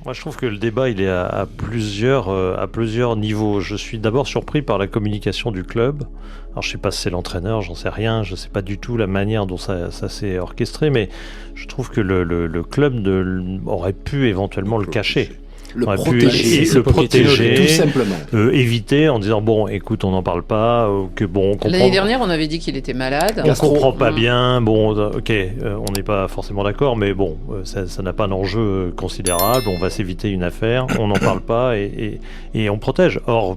Moi, je trouve que le débat, il est à plusieurs niveaux. Je suis d'abord surpris par la communication du club. Alors, je sais pas si c'est l'entraîneur, j'en sais rien. Je sais pas du tout la manière dont ça s'est orchestré, mais je trouve que le club aurait pu éventuellement le cacher. Le Aurait protéger, pu le protéger, tout simplement. Éviter en disant bon, écoute, on n'en parle pas, que bon, on comprend. L'année dernière, on avait dit qu'il était malade. On comprend pas bien, bon, ok, on n'est pas forcément d'accord, mais bon, ça n'a pas un enjeu considérable, on va s'éviter une affaire, on n'en parle pas et on protège. Or,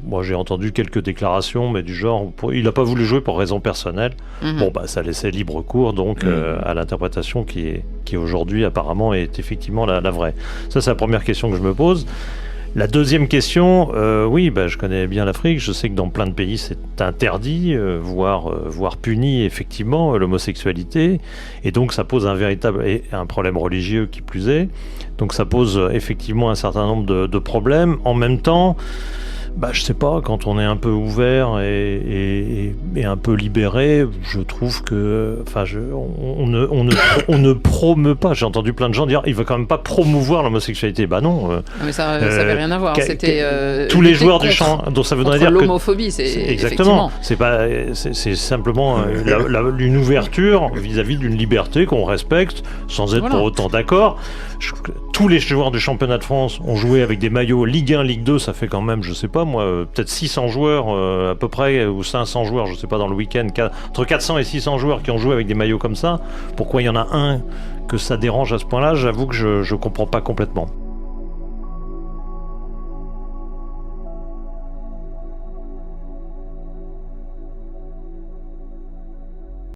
moi j'ai entendu quelques déclarations, mais du genre, il n'a pas voulu jouer pour raison personnelle. Bon, bah ça laissait libre cours donc à l'interprétation qui aujourd'hui apparemment est effectivement la vraie. Ça, c'est la première question que je me pose. La deuxième question, oui, je connais bien l'Afrique, je sais que dans plein de pays c'est interdit, voire puni effectivement l'homosexualité, et donc ça pose un problème religieux qui plus est, donc ça pose effectivement un certain nombre de problèmes. En même temps, je sais pas, quand on est un peu ouvert et un peu libéré, je trouve que, on ne promeut pas. J'ai entendu plein de gens dire, il va quand même pas promouvoir l'homosexualité. Bah non. Mais ça avait rien à voir. C'était tous les joueurs du champ, donc ça voudrait dire l'homophobie, c'est exactement. C'est simplement une ouverture vis-à-vis d'une liberté qu'on respecte, sans être pour autant d'accord. Tous les joueurs du championnat de France ont joué avec des maillots Ligue 1, Ligue 2, ça fait quand même, je sais pas moi, peut-être 600 joueurs à peu près, ou 500 joueurs, je sais pas, dans le week-end, entre 400 et 600 joueurs qui ont joué avec des maillots comme ça. Pourquoi il y en a un que ça dérange à ce point-là? J'avoue que je comprends pas complètement.